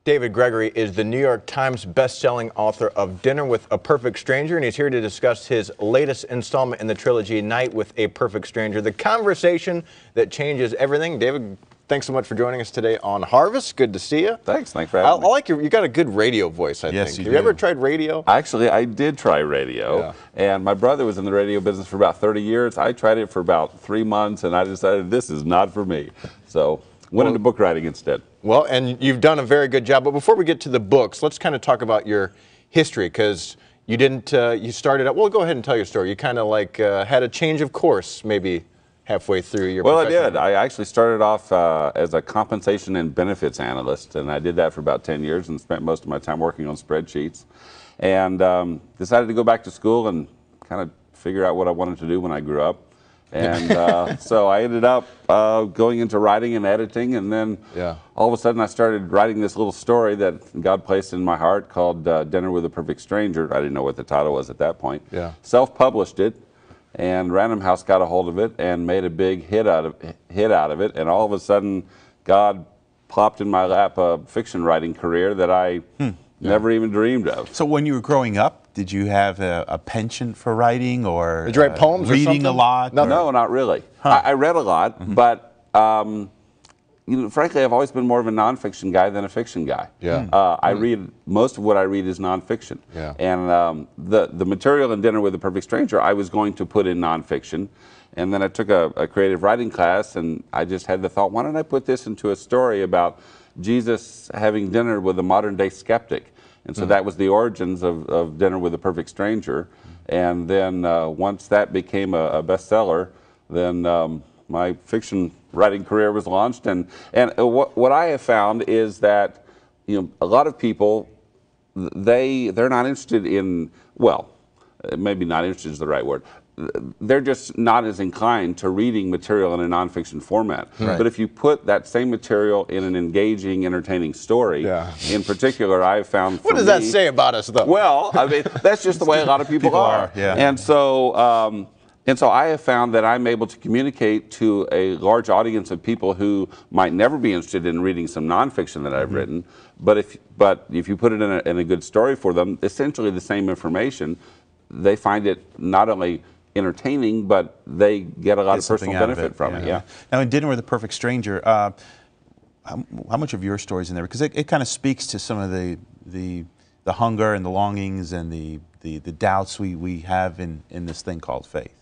David Gregory is the New York Times best-selling author of Dinner with a Perfect Stranger, and he's here to discuss his latest installment in the trilogy, Night with a Perfect Stranger, the conversation that changes everything. David, thanks so much for joining us today on Harvest. Good to see you. Thanks for having me. I like you got a good radio voice, I think. Have you ever tried radio? Actually, I did try radio, and my brother was in the radio business for about 30 years. I tried it for about 3 months, and I decided this is not for me. So went into book writing instead. Well, and you've done a very good job. But before we get to the books, let's kind of talk about your history, because you didn't, you started out, well, go ahead and tell your story. You kind of like had a change of course maybe halfway through your Well, I did. I actually started off as a compensation and benefits analyst, and I did that for about 10 years and spent most of my time working on spreadsheets. And decided to go back to school and kind of figure out what I wanted to do when I grew up. And so I ended up going into writing and editing, and then all of a sudden I started writing this little story that God placed in my heart called Dinner with a Perfect Stranger. I didn't know what the title was at that point. Self-published it, and Random House got a hold of it and made a big hit out of it, and all of a sudden God plopped in my lap a fiction writing career that I never even dreamed of. So when you were growing up, did you have a penchant for writing, or did you write poems reading or something? a lot? No, not really. I read a lot, but you know, frankly, I've always been more of a nonfiction guy than a fiction guy. I read, most of what I read is nonfiction. And the material in Dinner with a Perfect Stranger, I was going to put in nonfiction. And then I took a creative writing class, and I just had the thought, why don't I put this into a story about Jesus having dinner with a modern-day skeptic? And so that was the origins of Dinner with a Perfect Stranger. And then once that became a bestseller, then my fiction writing career was launched. And what I have found is that, you know, a lot of people, they're not interested in, well, maybe not interested is the right word. They're just not as inclined to reading material in a nonfiction format. But if you put that same material in an engaging, entertaining story, in particular, I've found what does that say about us, though? Well, I mean, that's just the way a lot of people are. And so I have found that I'm able to communicate to a large audience of people who might never be interested in reading some nonfiction that I've written, but if you put it in a good story for them, essentially the same information, they find it not only entertaining, but they get a lot of personal benefit from it. Now, in Dinner with a Perfect Stranger, how much of your story's in there? Because it kind of speaks to some of the hunger and the longings and the doubts we have in this thing called faith.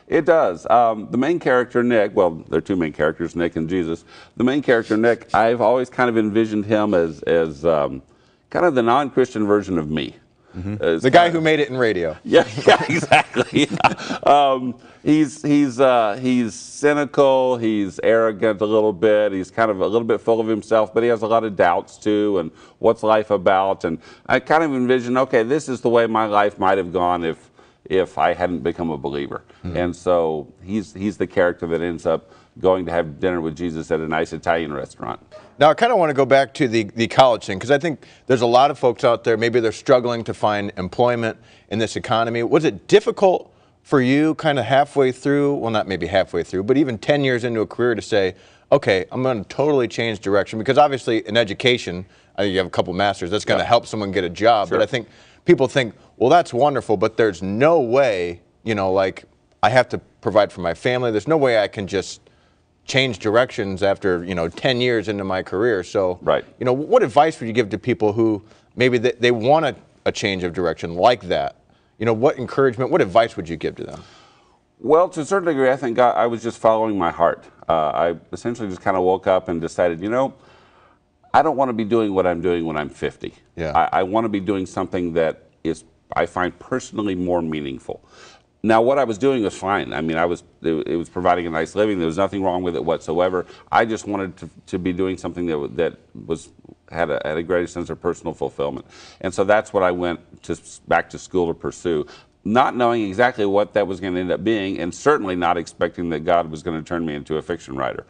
It does. The main character, Nick, well, there are two main characters, Nick and Jesus. The main character, Nick, I've always kind of envisioned him as kind of the non-Christian version of me. The guy who made it in radio. Yeah, exactly. He's cynical. He's arrogant a little bit. He's kind of a little bit full of himself, but he has a lot of doubts too. And what's life about? And I kind of envision, okay, this is the way my life might have gone if I hadn't become a believer. And so he's the character that ends up going to have dinner with Jesus at a nice Italian restaurant. Now, I kind of want to go back to the college thing, because I think there's a lot of folks out there, maybe they're struggling to find employment in this economy. Was it difficult for you kind of halfway through, well, not maybe halfway through, but even 10 years into a career to say, okay, I'm going to totally change direction? Because obviously in education, I think you have a couple masters, that's going to help someone get a job. But I think people think, well, that's wonderful, but there's no way, you know, like I have to provide for my family. There's no way I can just change directions after, you know, 10 years into my career. So, you know, what advice would you give to people who maybe they want a change of direction like that? You know, what encouragement, what advice would you give to them? Well, to a certain degree, I think I was just following my heart. I essentially just kind of woke up and decided, you know, I don't want to be doing what I'm doing when I'm 50. I want to be doing something that I find personally more meaningful. Now, what I was doing was fine. I mean, it was providing a nice living. There was nothing wrong with it whatsoever. I just wanted to be doing something that had a greater sense of personal fulfillment. And so that's what I went back to school to pursue, not knowing exactly what that was going to end up being, and certainly not expecting that God was going to turn me into a fiction writer.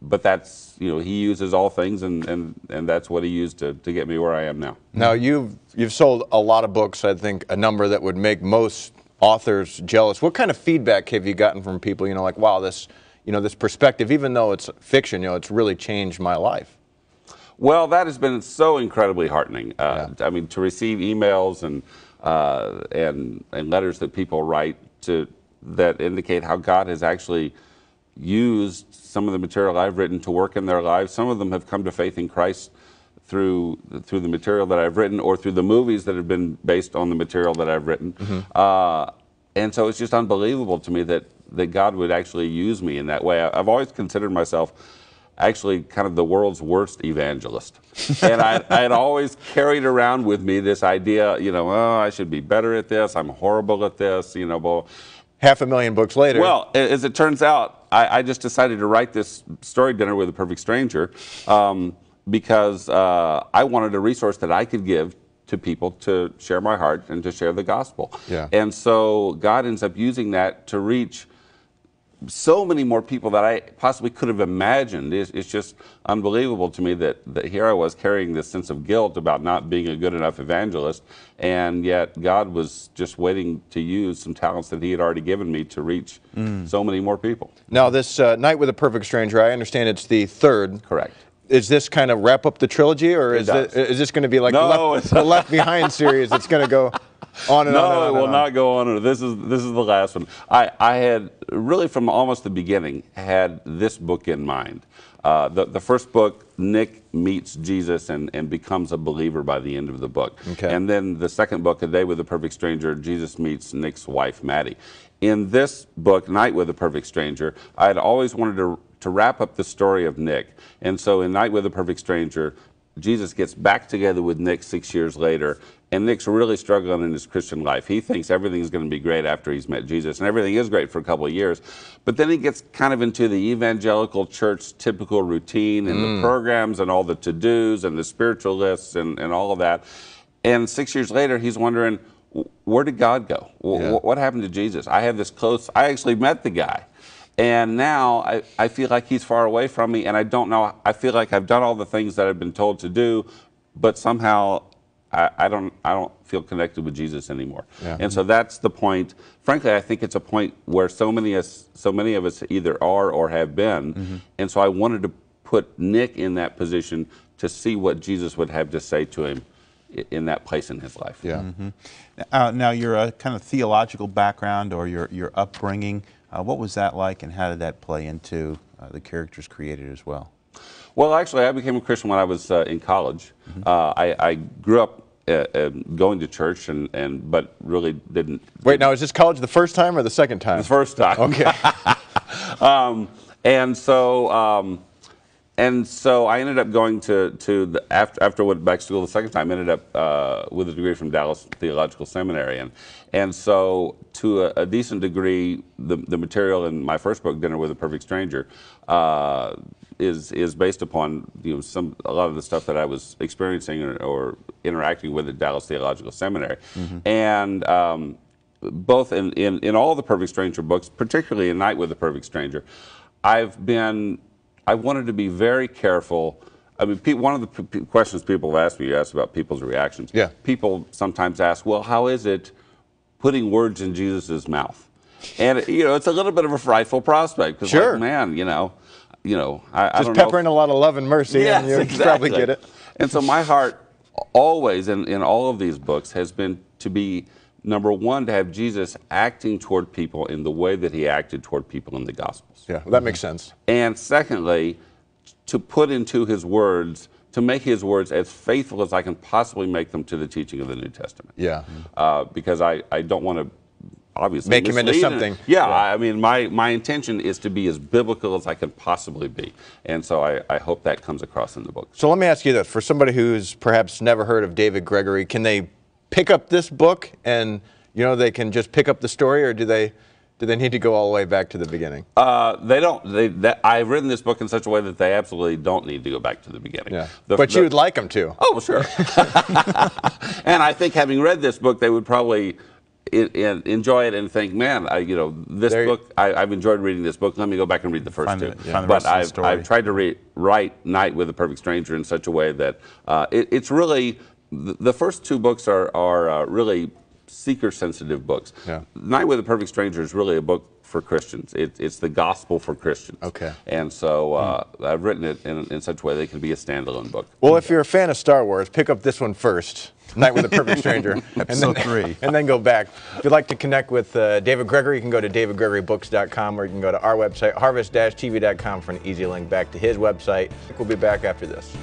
But that's, you know, He uses all things, and that's what He used to get me where I am now. Now, you've sold a lot of books, I think a number that would make most authors jealous. What kind of feedback have you gotten from people, you know, like, wow, this perspective, even though it's fiction, you know, it's really changed my life? Well, that has been so incredibly heartening. I mean, to receive emails and letters that people write that indicate how God has actually used some of the material I've written to work in their lives. Some of them have come to faith in Christ through the material that I've written, or through the movies that have been based on the material that I've written. And so it's just unbelievable to me that God would actually use me in that way. I've always considered myself actually kind of the world's worst evangelist. And I'd always carried around with me this idea, you know, oh, I should be better at this, I'm horrible at this, you know. Well, 500,000 books later. Well, as it turns out, I just decided to write this story, Dinner with a Perfect Stranger, because I wanted a resource that I could give to people to share my heart and to share the gospel. Yeah. And so God ends up using that to reach so many more people that I possibly could have imagined. It's just unbelievable to me that here I was carrying this sense of guilt about not being a good enough evangelist, and yet God was just waiting to use some talents that He had already given me to reach so many more people. Now, this Night with a Perfect Stranger, I understand it's the third. Correct. Is this kind of wrap up the trilogy, or is this going to be like the Left Behind series? It's going to go on and on and on. No, it will not go on. This is the last one. I had really from almost the beginning had this book in mind. The first book, Nick meets Jesus and becomes a believer by the end of the book. Okay. And then the second book, A Day with a Perfect Stranger, Jesus meets Nick's wife, Maddie. In this book, Night with a Perfect Stranger, I had always wanted to wrap up the story of Nick. And so in Night with a Perfect Stranger, Jesus gets back together with Nick 6 years later, and Nick's really struggling in his Christian life. He thinks everything's going to be great after he's met Jesus, and everything is great for a couple of years. But then he gets kind of into the evangelical church typical routine and the programs and all the to-dos and the spiritual lists and all of that. And 6 years later, he's wondering, where did God go? What happened to Jesus? I actually met the guy. And now I feel like he's far away from me, and I don't know. I feel like I've done all the things that I've been told to do, but somehow I don't feel connected with Jesus anymore. Yeah. And so that's the point. Frankly, I think it's a point where so many of us either are or have been. And so I wanted to put Nick in that position to see what Jesus would have to say to him in that place in his life. Yeah. Now, your kind of theological background or your upbringing. What was that like, and how did that play into the characters created as well? Well, actually, I became a Christian when I was in college. I grew up going to church, but really didn't. Wait, now is this college the first time or the second time? The first time. Okay. And so I ended up going after I went back to school the second time, ended up with a degree from Dallas Theological Seminary. And so to a decent degree, the material in my first book, Dinner with a Perfect Stranger, is based upon a lot of the stuff that I was experiencing or interacting with at Dallas Theological Seminary. And both in all the Perfect Stranger books, particularly in Night with a Perfect Stranger, I wanted to be very careful. I mean, one of the questions people have asked me, you asked about people's reactions. Yeah. People sometimes ask, well, how is it putting words in Jesus' mouth? And, it's a little bit of a frightful prospect. Because, sure. Like, man, I just don't pepper in know. a lot of love and mercy, Yes, and you exactly. probably get it. And so my heart always, in all of these books, has been to be, number one, to have Jesus acting toward people in the way that He acted toward people in the Gospels. Yeah, well, that makes sense. And secondly, to put into His words, to make His words as faithful as I can possibly make them to the teaching of the New Testament. Yeah. Because I don't want to obviously make him into something. Yeah, I mean, my intention is to be as biblical as I can possibly be. And so I hope that comes across in the book. So let me ask you this. For somebody who's perhaps never heard of David Gregory, can they pick up this book and they can just pick up the story, or do they need to go all the way back to the beginning? They don't. I've written this book in such a way that they absolutely don't need to go back to the beginning. Yeah. But you would like them to. Oh, sure. And I think having read this book, they would probably enjoy it and think, man, this book, I've enjoyed reading this book. Let me go back and read the first two. But I've tried to write Night with a Perfect Stranger in such a way that it's really, the first two books are really seeker-sensitive books. Yeah. Night with a Perfect Stranger is really a book for Christians. It's the gospel for Christians. Okay. And so I've written it in such a way that it can be a standalone book. Well, if you're a fan of Star Wars, pick up this one first, Night with a Perfect Stranger. Episode 3. And then go back. If you'd like to connect with David Gregory, you can go to davidgregorybooks.com, or you can go to our website, harvest-tv.com, for an easy link back to his website. We'll be back after this.